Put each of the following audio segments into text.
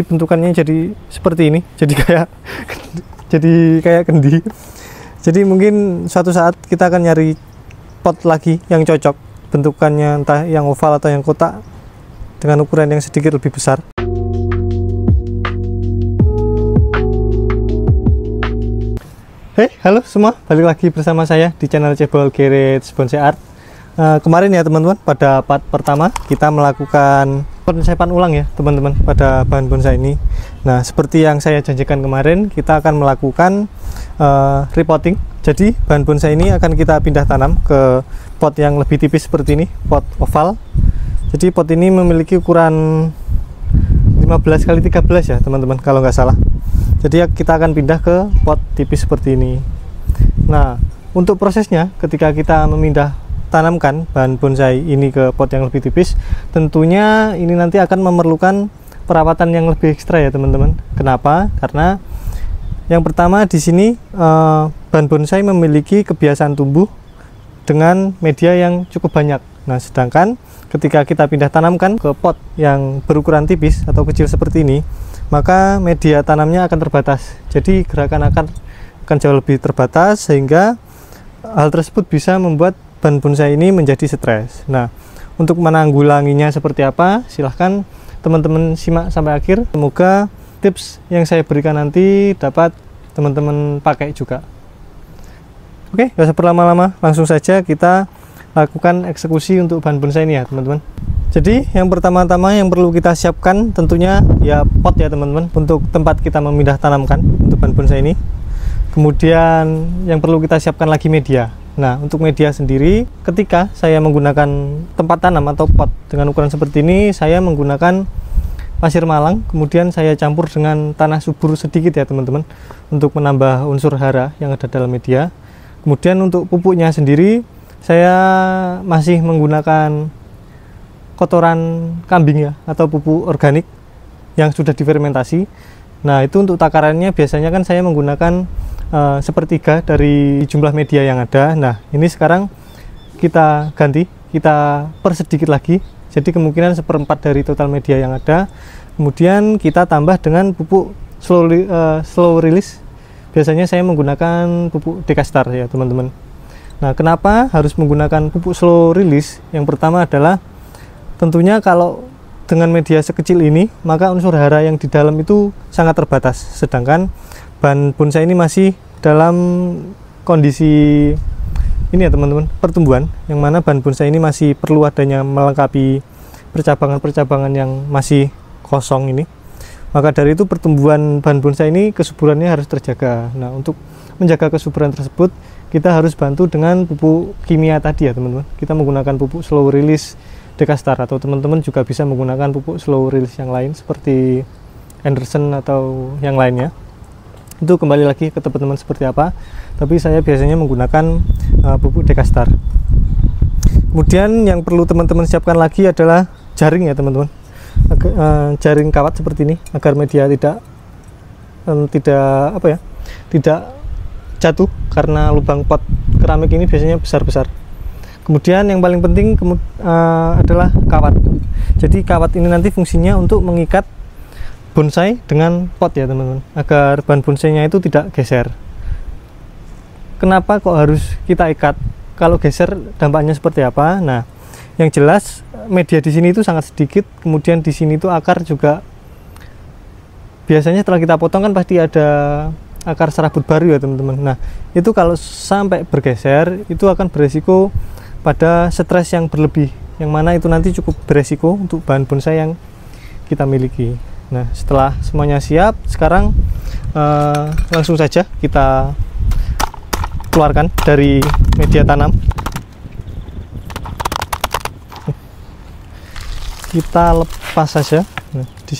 bentukannya jadi seperti ini, jadi kayak kendi. Jadi mungkin suatu saat kita akan nyari pot lagi yang cocok bentukannya, entah yang oval atau yang kotak dengan ukuran yang sedikit lebih besar. Hey, halo semua, balik lagi bersama saya di channel Cebol Garage Bonsai Art. Kemarin ya teman-teman, pada part pertama kita melakukan pencepan ulang ya teman-teman pada bahan bonsai ini. Nah, seperti yang saya janjikan kemarin, kita akan melakukan repotting. Jadi bahan bonsai ini akan kita pindah tanam ke pot yang lebih tipis seperti ini, pot oval. Jadi pot ini memiliki ukuran 15x13 ya teman-teman, kalau nggak salah. Jadi kita akan pindah ke pot tipis seperti ini. Nah, untuk prosesnya ketika kita memindah tanamkan bahan bonsai ini ke pot yang lebih tipis, tentunya ini nanti akan memerlukan perawatan yang lebih ekstra ya teman-teman. Kenapa? Karena yang pertama di sini bahan bonsai memiliki kebiasaan tumbuh dengan media yang cukup banyak. Nah, sedangkan ketika kita pindah tanamkan ke pot yang berukuran tipis atau kecil seperti ini, maka media tanamnya akan terbatas. Jadi gerakan akan jauh lebih terbatas, sehingga hal tersebut bisa membuat bahan bonsai ini menjadi stres. Nah, untuk menanggulanginya seperti apa, silahkan teman-teman simak sampai akhir. Semoga tips yang saya berikan nanti dapat teman-teman pakai juga. Oke, gak usah berlama-lama, langsung saja kita lakukan eksekusi untuk bahan bonsai ini ya teman-teman. Jadi yang pertama-tama yang perlu kita siapkan tentunya ya pot ya teman-teman, untuk tempat kita memindah tanamkan untuk bahan bonsai ini. Kemudian yang perlu kita siapkan lagi media. Nah, untuk media sendiri, ketika saya menggunakan tempat tanam atau pot dengan ukuran seperti ini, saya menggunakan pasir malang, kemudian saya campur dengan tanah subur sedikit ya teman-teman, untuk menambah unsur hara yang ada dalam media. Kemudian untuk pupuknya sendiri, saya masih menggunakan kotoran kambing ya, atau pupuk organik yang sudah difermentasi. Nah, itu untuk takarannya biasanya kan saya menggunakan sepertiga dari jumlah media yang ada. Nah, ini sekarang kita ganti, kita persedikit lagi, jadi kemungkinan 1/4 dari total media yang ada. Kemudian kita tambah dengan pupuk slow release. Biasanya saya menggunakan pupuk Dekastar ya teman-teman. Nah, kenapa harus menggunakan pupuk slow release? Yang pertama adalah tentunya kalau dengan media sekecil ini, maka unsur hara yang di dalam itu sangat terbatas. Sedangkan bahan bonsai ini masih dalam kondisi ini ya teman-teman, pertumbuhan, yang mana bahan bonsai ini masih perlu adanya melengkapi percabangan-percabangan yang masih kosong ini. Maka dari itu pertumbuhan bahan bonsai ini kesuburannya harus terjaga. Nah, untuk menjaga kesuburan tersebut, kita harus bantu dengan pupuk kimia tadi ya teman-teman. Kita menggunakan pupuk slow release Dekastar, atau teman-teman juga bisa menggunakan pupuk slow release yang lain seperti Anderson atau yang lainnya. Itu kembali lagi ke teman-teman seperti apa, tapi saya biasanya menggunakan pupuk Dekastar. Kemudian yang perlu teman-teman siapkan lagi adalah jaring ya teman-teman, jaring kawat seperti ini, agar media tidak jatuh, karena lubang pot keramik ini biasanya besar-besar. Kemudian yang paling penting adalah kawat. Jadi kawat ini nanti fungsinya untuk mengikat bonsai dengan pot ya teman-teman, agar bahan bonsainya itu tidak geser. Kenapa kok harus kita ikat? Kalau geser dampaknya seperti apa? Nah, yang jelas media di sini itu sangat sedikit. Kemudian di sini itu akar juga biasanya setelah kita potong kan pasti ada akar serabut baru ya teman-teman. Nah, itu kalau sampai bergeser itu akan beresiko pada stres yang berlebih, yang mana itu nanti cukup beresiko untuk bahan bonsai yang kita miliki. Nah, setelah semuanya siap, sekarang langsung saja kita keluarkan dari media tanam. Kita lepas saja. Nah, di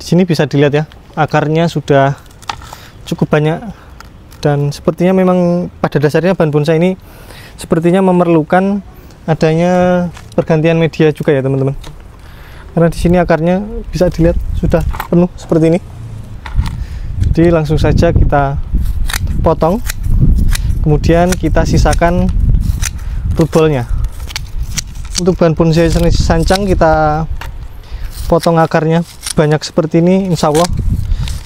sini bisa dilihat ya, akarnya sudah cukup banyak, dan sepertinya memang pada dasarnya bahan bonsai ini sepertinya memerlukan adanya pergantian media juga ya teman-teman, karena di sini akarnya bisa dilihat sudah penuh seperti ini. Jadi langsung saja kita potong, kemudian kita sisakan root ballnya. Untuk bahan bonsai jenis sancang kita potong akarnya banyak seperti ini, insya Allah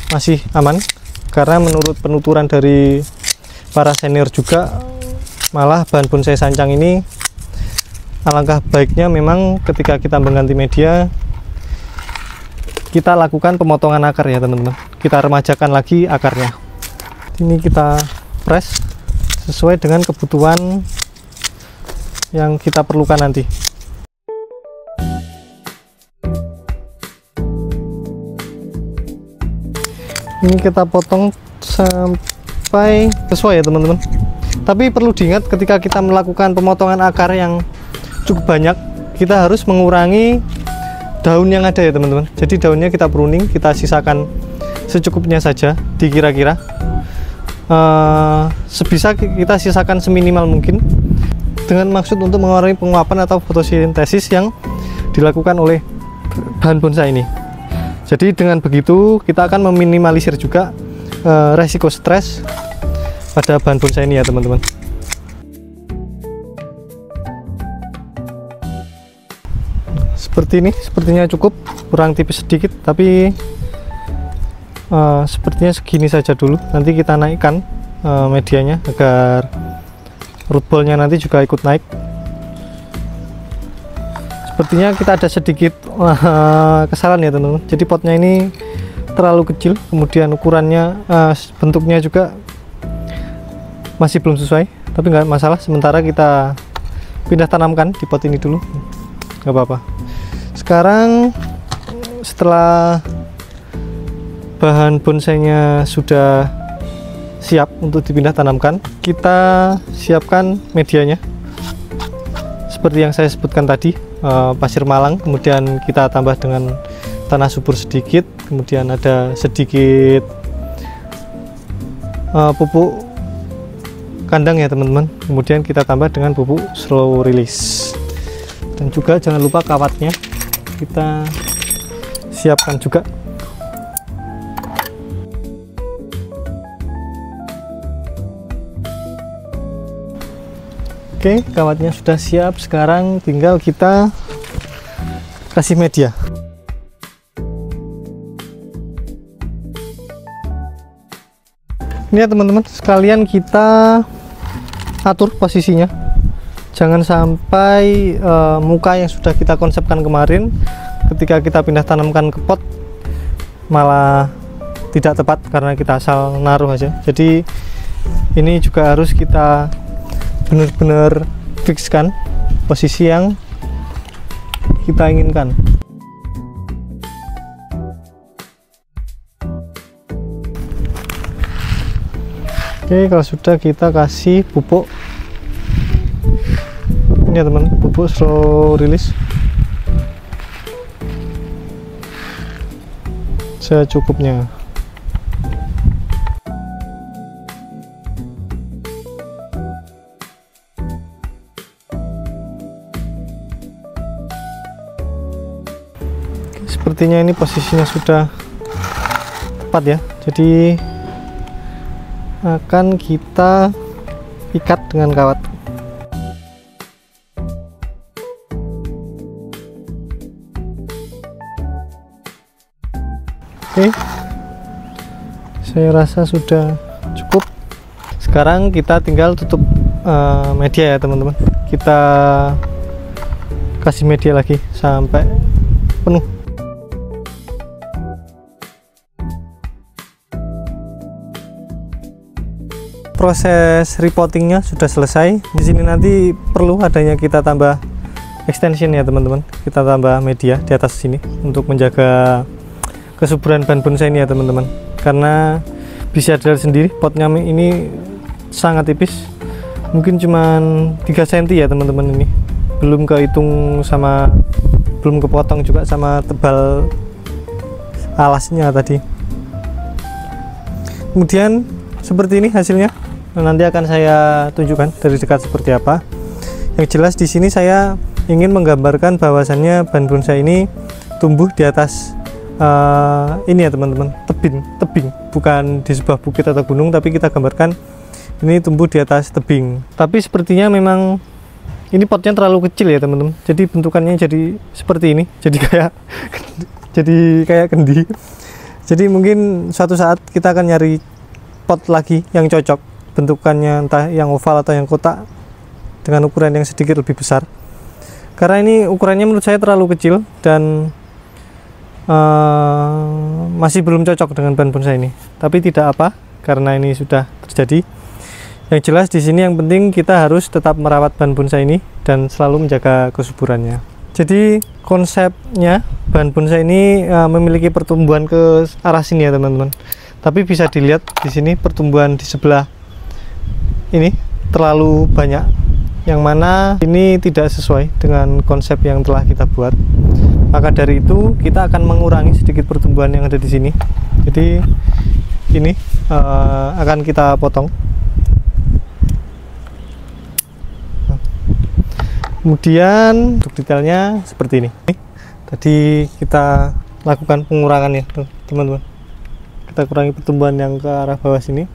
masih aman, karena menurut penuturan dari para senior juga, malah bahan bonsai sancang ini alangkah baiknya memang ketika kita mengganti media, kita lakukan pemotongan akar ya teman-teman, kita remajakan lagi akarnya. Ini kita press sesuai dengan kebutuhan yang kita perlukan nanti. Ini kita potong sampai sesuai ya teman-teman. Tapi perlu diingat ketika kita melakukan pemotongan akar yang cukup banyak, kita harus mengurangi daun yang ada ya teman-teman. Jadi daunnya kita pruning, kita sisakan secukupnya saja, dikira-kira sebisa kita sisakan seminimal mungkin, dengan maksud untuk mengurangi penguapan atau fotosintesis yang dilakukan oleh bahan bonsai ini. Jadi dengan begitu kita akan meminimalisir juga resiko stres pada bahan bonsai ini ya teman-teman. Seperti ini, sepertinya cukup, kurang tipis sedikit, tapi sepertinya segini saja dulu. Nanti kita naikkan medianya agar root ball-nya nanti juga ikut naik. Sepertinya kita ada sedikit kesalahan ya teman-teman. Jadi potnya ini terlalu kecil, kemudian ukurannya, bentuknya juga masih belum sesuai, tapi nggak masalah, sementara kita pindah tanamkan di pot ini dulu, nggak apa-apa. Sekarang setelah bahan bonsainya sudah siap untuk dipindah tanamkan, kita siapkan medianya seperti yang saya sebutkan tadi, pasir malang, kemudian kita tambah dengan tanah subur sedikit, kemudian ada sedikit pupuk kandang ya teman-teman, kemudian kita tambah dengan pupuk slow release, dan juga jangan lupa kawatnya kita siapkan juga. Oke, kawatnya sudah siap, sekarang tinggal kita kasih media. Ini ya teman-teman, sekalian kita atur posisinya, jangan sampai muka yang sudah kita konsepkan kemarin ketika kita pindah tanamkan ke pot malah tidak tepat karena kita asal naruh aja. Jadi ini juga harus kita benar-benar fixkan posisi yang kita inginkan. Oke, kalau sudah kita kasih pupuk ini ya teman, pupuk slow release secukupnya. Sepertinya ini posisinya sudah tepat ya, jadi akan kita ikat dengan kawat. Oke, saya rasa sudah cukup. Sekarang kita tinggal tutup media ya teman-teman, kita kasih media lagi sampai penuh. Proses repottingnya sudah selesai. Di sini nanti perlu adanya kita tambah extension ya teman-teman. Kita tambah media di atas sini untuk menjaga kesuburan bahan bonsai ini ya teman-teman. Karena bisa dilihat sendiri potnya ini sangat tipis. Mungkin cuman 3 cm ya teman-teman ini. Belum kehitung sama, belum kepotong juga sama tebal alasnya tadi. Kemudian seperti ini hasilnya. Nanti akan saya tunjukkan dari dekat seperti apa. Yang jelas di sini saya ingin menggambarkan bahwasannya bahan bonsai ini tumbuh di atas ini ya teman-teman, tebing, bukan di sebuah bukit atau gunung, tapi kita gambarkan ini tumbuh di atas tebing. Tapi sepertinya memang ini potnya terlalu kecil ya teman-teman, jadi bentukannya jadi seperti ini, jadi kayak jadi kayak kendi. Jadi mungkin suatu saat kita akan nyari pot lagi yang cocok bentukannya, entah yang oval atau yang kotak dengan ukuran yang sedikit lebih besar, karena ini ukurannya menurut saya terlalu kecil dan masih belum cocok dengan bahan bonsai ini. Tapi tidak apa, karena ini sudah terjadi. Yang jelas di sini yang penting kita harus tetap merawat bahan bonsai ini dan selalu menjaga kesuburannya. Jadi konsepnya bahan bonsai ini memiliki pertumbuhan ke arah sini ya teman-teman. Tapi bisa dilihat di sini pertumbuhan di sebelah ini terlalu banyak, yang mana ini tidak sesuai dengan konsep yang telah kita buat. Maka dari itu kita akan mengurangi sedikit pertumbuhan yang ada di sini. Jadi ini akan kita potong. Kemudian untuk detailnya seperti ini. Tadi kita lakukan pengurangan ya teman-teman. Kita kurangi pertumbuhan yang ke arah bawah sini.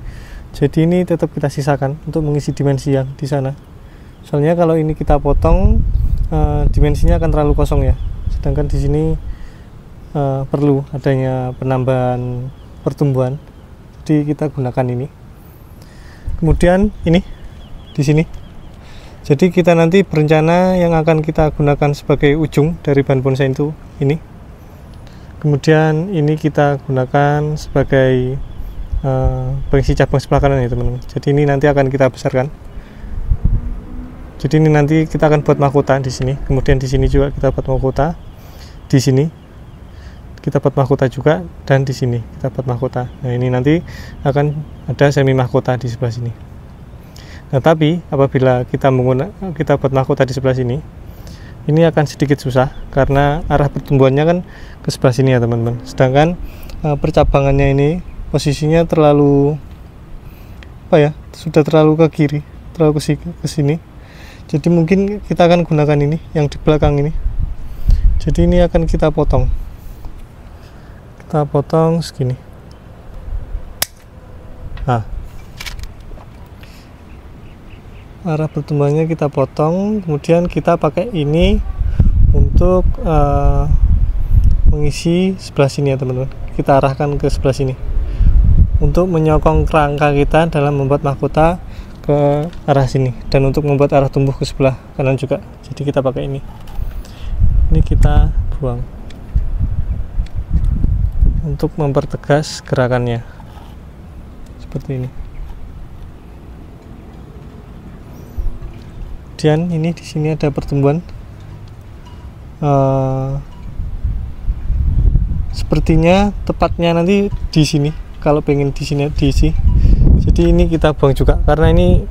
Jadi ini tetap kita sisakan untuk mengisi dimensi yang di sana. Soalnya kalau ini kita potong, dimensinya akan terlalu kosong ya. Sedangkan di sini perlu adanya penambahan pertumbuhan. Jadi kita gunakan ini. Kemudian ini di sini. Jadi kita nanti berencana yang akan kita gunakan sebagai ujung dari bahan bonsai itu ini. Kemudian ini kita gunakan sebagai pengisi cabang sebelah kanan ya teman-teman. Jadi ini nanti akan kita besarkan. Jadi ini nanti kita akan buat mahkota di sini. Kemudian di sini juga kita buat mahkota. Di sini kita buat mahkota juga, dan di sini kita buat mahkota. Nah ini nanti akan ada semi mahkota di sebelah sini. Nah tapi apabila kita buat mahkota di sebelah sini, ini akan sedikit susah karena arah pertumbuhannya kan ke sebelah sini ya teman-teman. Sedangkan percabangannya ini posisinya terlalu sudah terlalu ke kiri, terlalu ke sini. Jadi mungkin kita akan gunakan ini yang di belakang ini. Jadi ini akan kita potong. Kita potong segini. Nah, arah pertumbuhannya kita potong, kemudian kita pakai ini untuk mengisi sebelah sini ya teman-teman. Kita arahkan ke sebelah sini untuk menyokong kerangka kita dalam membuat mahkota ke arah sini, dan untuk membuat arah tumbuh ke sebelah kanan juga. Jadi kita pakai ini kita buang untuk mempertegas gerakannya seperti ini. Kemudian ini di sini ada pertumbuhan, sepertinya tepatnya nanti di sini. Kalau pengen di sini diisi, jadi ini kita buang juga karena ini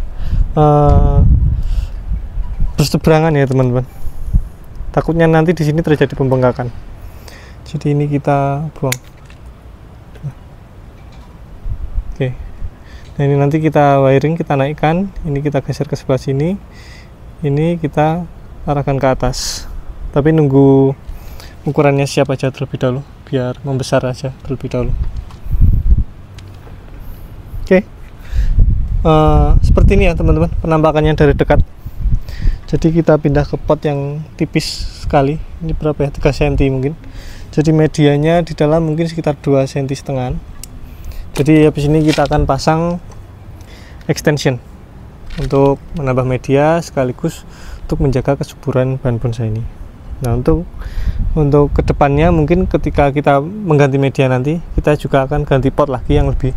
berseberangan ya teman-teman. Takutnya nanti di sini terjadi pembengkakan. Jadi ini kita buang. Oke. Nah ini nanti kita wiring, kita naikkan. Ini kita geser ke sebelah sini. Ini kita arahkan ke atas, tapi nunggu ukurannya siap aja terlebih dahulu, biar membesar aja terlebih dahulu. Oke. Seperti ini ya teman-teman penampakannya dari dekat. Jadi kita pindah ke pot yang tipis sekali. Ini berapa ya, 3 cm mungkin. Jadi medianya di dalam mungkin sekitar 2,5 cm. Jadi habis ini kita akan pasang extension untuk menambah media sekaligus untuk menjaga kesuburan bahan bonsai ini. Nah untuk kedepannya mungkin ketika kita mengganti media nanti, kita juga akan ganti pot lagi yang lebih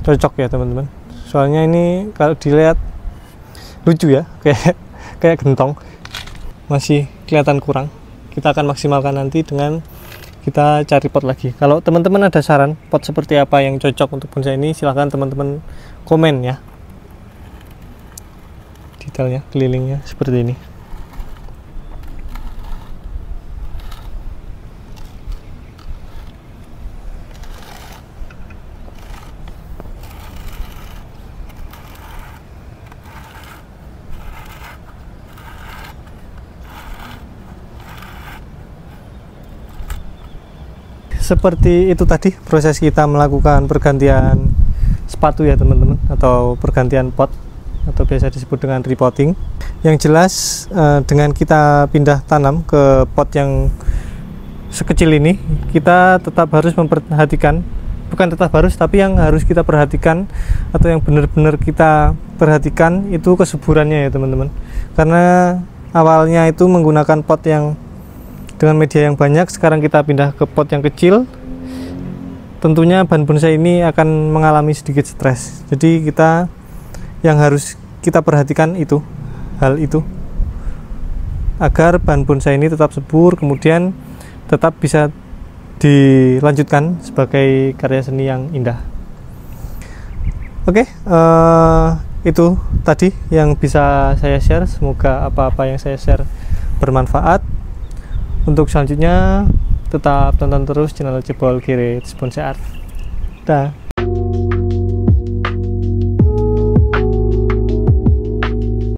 cocok ya teman-teman. Soalnya ini kalau dilihat lucu ya, kayak gentong, masih kelihatan kurang. Kita akan maksimalkan nanti dengan kita cari pot lagi. Kalau teman-teman ada saran pot seperti apa yang cocok untuk bonsai ini, silahkan teman-teman komen ya. Detailnya, kelilingnya seperti ini. Seperti itu tadi proses kita melakukan pergantian sepatu ya teman-teman, atau pergantian pot, atau biasa disebut dengan repotting. Yang jelas dengan kita pindah tanam ke pot yang sekecil ini, kita tetap harus memperhatikan, bukan tetap harus, tapi yang harus kita perhatikan atau yang benar-benar kita perhatikan itu kesuburannya ya teman-teman. Karena awalnya itu menggunakan pot yang dengan media yang banyak, sekarang kita pindah ke pot yang kecil, tentunya bahan bonsai ini akan mengalami sedikit stres. Jadi kita yang harus kita perhatikan itu, hal itu, agar bahan bonsai ini tetap subur, kemudian tetap bisa dilanjutkan sebagai karya seni yang indah. Oke, itu tadi yang bisa saya share. Semoga apa-apa yang saya share bermanfaat. Untuk selanjutnya tetap tonton terus channel Jebol Gire Bonsai Art. Dah.